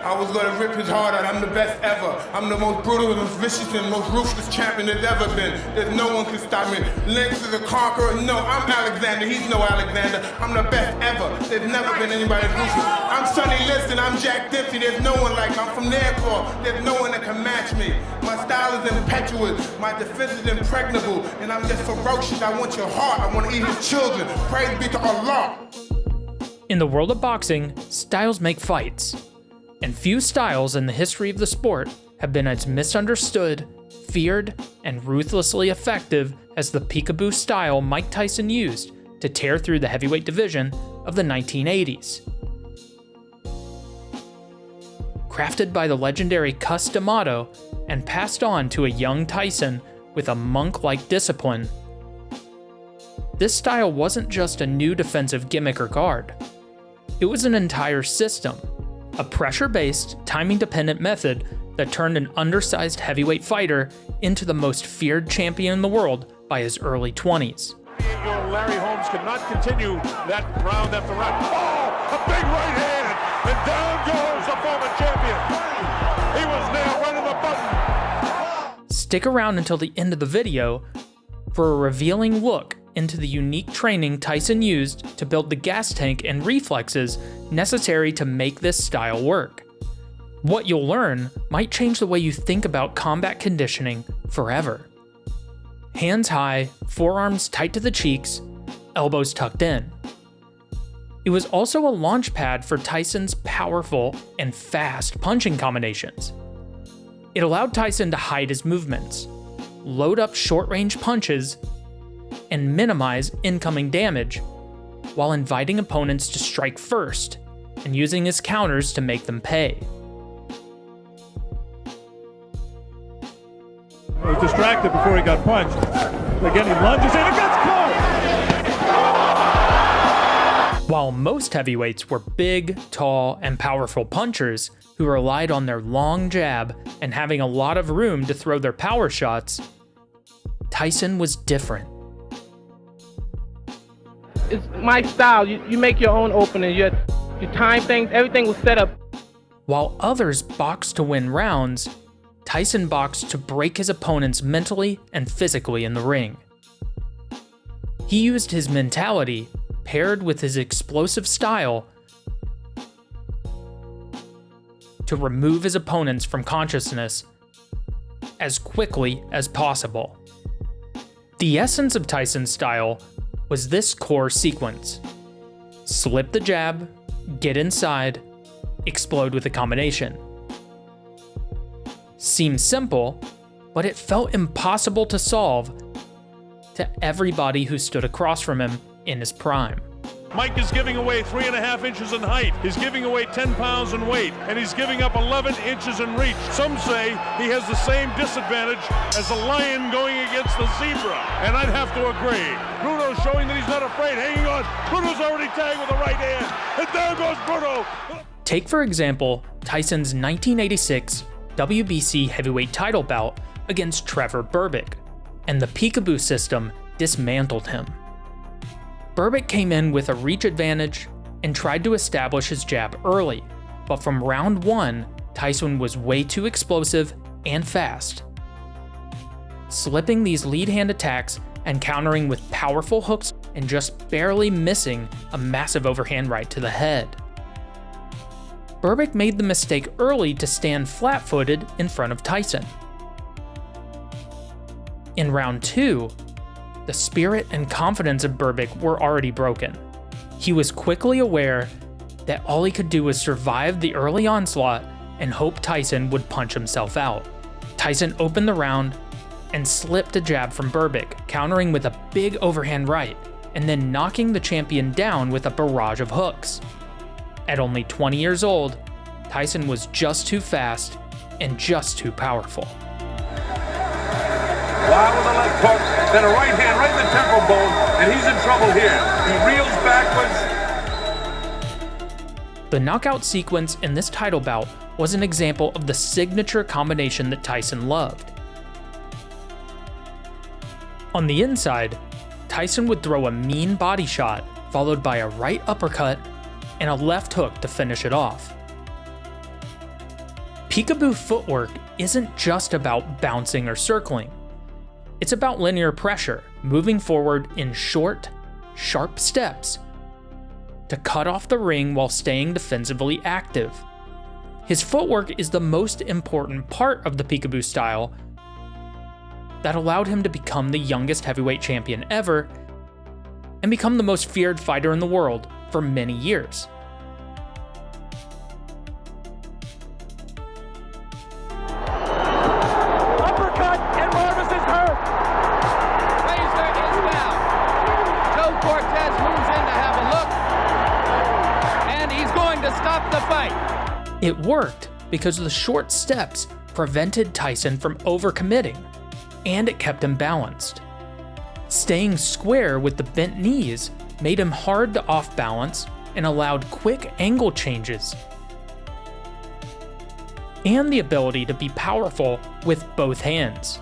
I was gonna rip his heart out. I'm the best ever. I'm the most brutal and most vicious and most ruthless champion there's ever been. There's no one can stop me. Lynx is a conqueror. No, I'm Alexander. He's no Alexander. I'm the best ever. There's never been anybody as ruthless. I'm Sonny Liston. I'm Jack Dempsey. There's no one like me. I'm from the airport. There's no one that can match me. My style is impetuous. My defense is impregnable. And I'm just ferocious. I want your heart. I want to eat his children. Praise be to Allah. In the world of boxing, styles make fights. And few styles in the history of the sport have been as misunderstood, feared, and ruthlessly effective as the peekaboo style Mike Tyson used to tear through the heavyweight division of the 1980s. Crafted by the legendary Cus D'Amato and passed on to a young Tyson with a monk-like discipline, this style wasn't just a new defensive gimmick or guard. It was an entire system, a pressure-based, timing-dependent method that turned an undersized heavyweight fighter into the most feared champion in the world by his early 20s. Larry Holmes could not continue that round after round. Oh, a big right hand, and down goes the former champion. He was nailed right in the button. Stick around until the end of the video for a revealing look into the unique training Tyson used to build the gas tank and reflexes necessary to make this style work. What you'll learn might change the way you think about combat conditioning forever. Hands high, forearms tight to the cheeks, elbows tucked in. It was also a launch pad for Tyson's powerful and fast punching combinations. It allowed Tyson to hide his movements, load up short-range punches, and minimize incoming damage, while inviting opponents to strike first and using his counters to make them pay. He was distracted before he got punched. Again, he lunges in and gets caught! While most heavyweights were big, tall, and powerful punchers who relied on their long jab and having a lot of room to throw their power shots, Tyson was different. It's my style. You make your own opening. You time things. Everything was set up. While others boxed to win rounds, Tyson boxed to break his opponents mentally and physically in the ring. He used his mentality, paired with his explosive style, to remove his opponents from consciousness as quickly as possible. The essence of Tyson's style was this core sequence: slip the jab, get inside, explode with a combination. Seems simple, but it felt impossible to solve to everybody who stood across from him in his prime. Mike is giving away 3.5 inches in height. He's giving away 10 pounds in weight, and he's giving up 11 inches in reach. Some say he has the same disadvantage as a lion going against the zebra, and I'd have to agree. Bruno showing that he's not afraid. Hanging on. Bruno's already tagged with the right hand, and down goes Bruno. Take, for example, Tyson's 1986 WBC heavyweight title bout against Trevor Berbick, and the peekaboo system dismantled him. Berbick came in with a reach advantage and tried to establish his jab early, but from round one, Tyson was way too explosive and fast. Slipping these lead hand attacks and countering with powerful hooks and just barely missing a massive overhand right to the head. Berbick made the mistake early to stand flat-footed in front of Tyson. In round two, the spirit and confidence of Berbick were already broken. He was quickly aware that all he could do was survive the early onslaught and hope Tyson would punch himself out. Tyson opened the round and slipped a jab from Berbick, countering with a big overhand right, and then knocking the champion down with a barrage of hooks. At only 20 years old, Tyson was just too fast and just too powerful. Wow, with a left hook, then a right hand right in the temple bone, and he's in trouble here. He reels backwards. The knockout sequence in this title bout was an example of the signature combination that Tyson loved. On the inside, Tyson would throw a mean body shot, followed by a right uppercut and a left hook to finish it off. Peekaboo footwork isn't just about bouncing or circling. It's about linear pressure, moving forward in short, sharp steps to cut off the ring while staying defensively active. His footwork is the most important part of the Peekaboo style that allowed him to become the youngest heavyweight champion ever and become the most feared fighter in the world for many years. Uppercut, and Marvis is hurt. Razor is down. Joe Cortez moves in to have a look, and he's going to stop the fight. It worked because the short steps prevented Tyson from overcommitting, and it kept him balanced. Staying square with the bent knees made him hard to off-balance and allowed quick angle changes, and the ability to be powerful with both hands.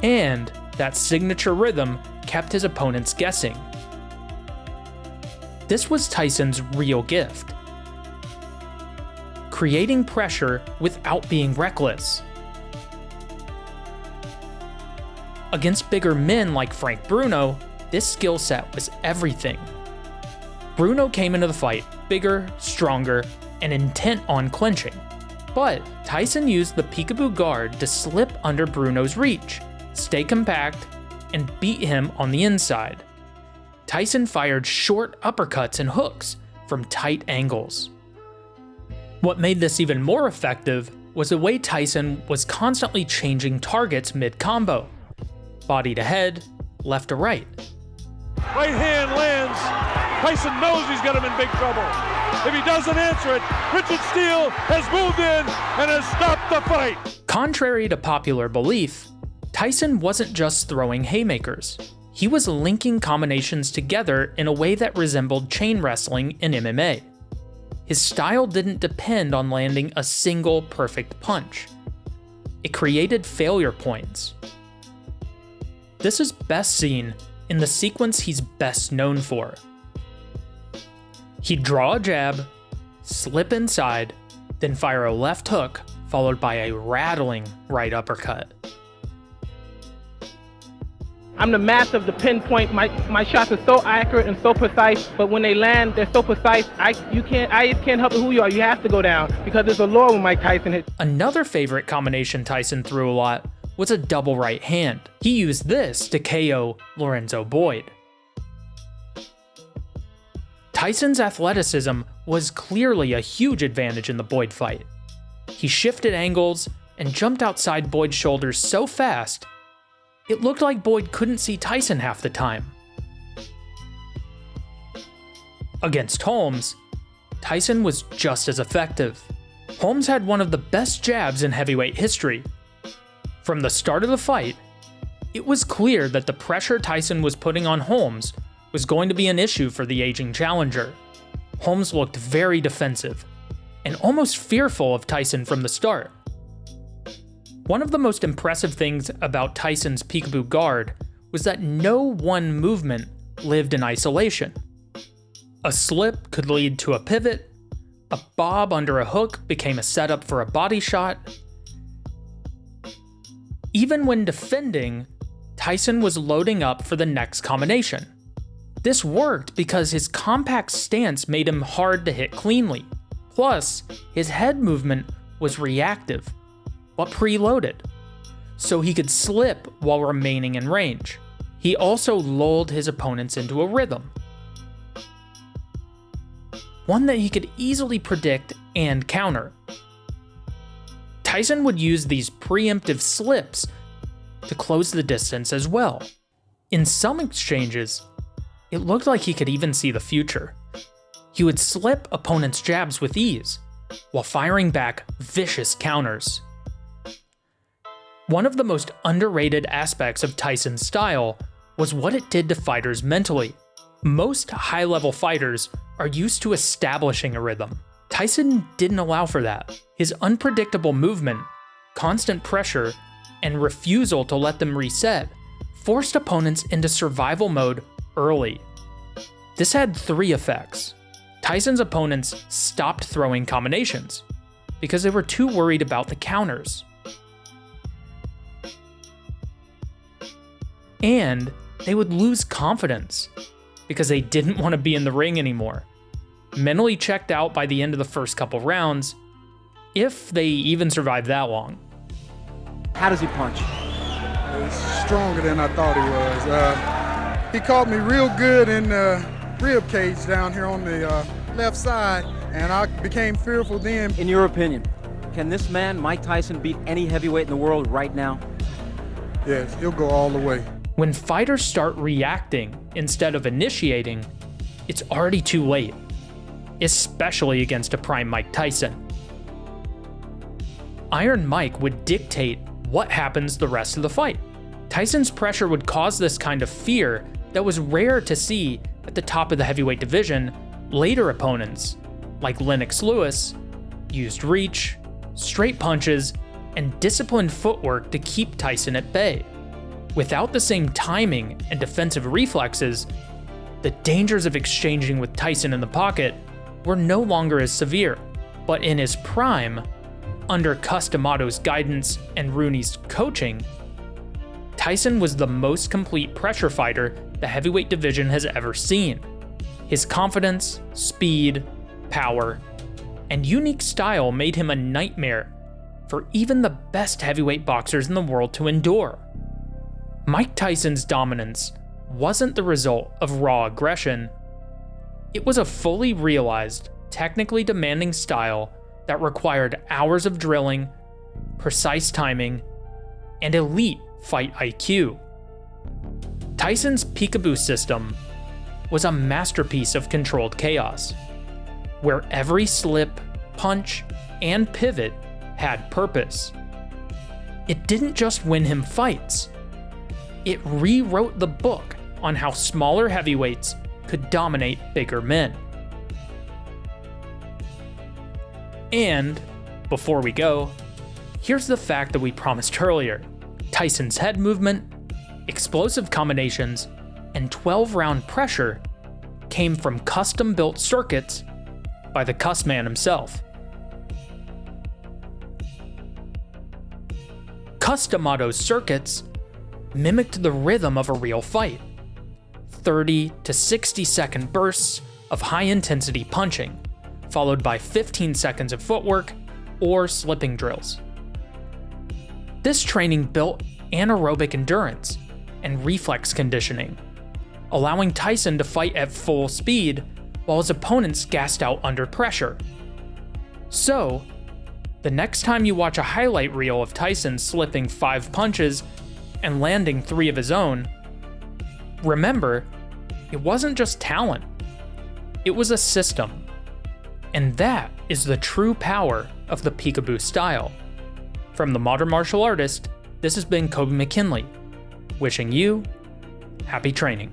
And that signature rhythm kept his opponents guessing. This was Tyson's real gift: creating pressure without being reckless. Against bigger men like Frank Bruno, this skill set was everything. Bruno came into the fight bigger, stronger, and intent on clinching. But Tyson used the Peekaboo guard to slip under Bruno's reach, stay compact, and beat him on the inside. Tyson fired short uppercuts and hooks from tight angles. What made this even more effective was the way Tyson was constantly changing targets mid-combo. Body to head, left to right. Right hand lands. Tyson knows he's got him in big trouble. If he doesn't answer it, Richard Steele has moved in and has stopped the fight. Contrary to popular belief, Tyson wasn't just throwing haymakers. He was linking combinations together in a way that resembled chain wrestling in MMA. His style didn't depend on landing a single perfect punch. It created failure points. This is best seen in the sequence he's best known for. He'd draw a jab, slip inside, then fire a left hook, followed by a rattling right uppercut. I'm the master of the pinpoint. My shots are so accurate and so precise, but when they land, they're so precise, I just can't help who you are. You have to go down because there's a law when Mike Tyson hits. Another favorite combination Tyson threw a lot was a double right hand. He used this to KO Lorenzo Boyd. Tyson's athleticism was clearly a huge advantage in the Boyd fight. He shifted angles and jumped outside Boyd's shoulders so fast, it looked like Boyd couldn't see Tyson half the time. Against Holmes, Tyson was just as effective. Holmes had one of the best jabs in heavyweight history. From the start of the fight, it was clear that the pressure Tyson was putting on Holmes was going to be an issue for the aging challenger. Holmes looked very defensive and almost fearful of Tyson from the start. One of the most impressive things about Tyson's Peekaboo guard was that no one movement lived in isolation. A slip could lead to a pivot, a bob under a hook became a setup for a body shot. Even when defending, Tyson was loading up for the next combination. This worked because his compact stance made him hard to hit cleanly. Plus, his head movement was reactive, but preloaded, so he could slip while remaining in range. He also lulled his opponents into a rhythm, one that he could easily predict and counter. Tyson would use these preemptive slips to close the distance as well. In some exchanges, it looked like he could even see the future. He would slip opponents' jabs with ease, while firing back vicious counters. One of the most underrated aspects of Tyson's style was what it did to fighters mentally. Most high-level fighters are used to establishing a rhythm. Tyson didn't allow for that. His unpredictable movement, constant pressure, and refusal to let them reset forced opponents into survival mode early. This had three effects. Tyson's opponents stopped throwing combinations. because they were too worried about the counters. And they would lose confidence because they didn't want to be in the ring anymore. Mentally checked out by the end of the first couple rounds, if they even survived that long. How does he punch? He's stronger than I thought he was. He caught me real good in the rib cage down here on the left side, and I became fearful then. In your opinion, can this man, Mike Tyson, beat any heavyweight in the world right now? Yes, he'll go all the way. When fighters start reacting instead of initiating, it's already too late, especially against a prime Mike Tyson. Iron Mike would dictate what happens the rest of the fight. Tyson's pressure would cause this kind of fear that was rare to see at the top of the heavyweight division. Later opponents, like Lennox Lewis, used reach, straight punches, and disciplined footwork to keep Tyson at bay. Without the same timing and defensive reflexes, the dangers of exchanging with Tyson in the pocket were no longer as severe. But in his prime, under Cus D'Amato's guidance and Rooney's coaching, Tyson was the most complete pressure fighter the heavyweight division has ever seen. His confidence, speed, power, and unique style made him a nightmare for even the best heavyweight boxers in the world to endure. Mike Tyson's dominance wasn't the result of raw aggression. It was a fully realized, technically demanding style that required hours of drilling, precise timing, and elite fight IQ. Tyson's peekaboo system was a masterpiece of controlled chaos, where every slip, punch, and pivot had purpose. It didn't just win him fights, it rewrote the book on how smaller heavyweights could dominate bigger men. And, before we go, here's the fact that we promised earlier. Tyson's head movement, explosive combinations, and 12-round pressure came from custom-built circuits by the Cuss man himself. Cus D'Amato's circuits mimicked the rhythm of a real fight. 30 to 60 second bursts of high-intensity punching, followed by 15 seconds of footwork or slipping drills. This training built anaerobic endurance and reflex conditioning, allowing Tyson to fight at full speed while his opponents gassed out under pressure. So, the next time you watch a highlight reel of Tyson slipping 5 punches and landing 3 of his own, remember, it wasn't just talent, it was a system. And that is the true power of the peekaboo style. From the Modern Martial Artist, this has been Coby McKinley, wishing you happy training.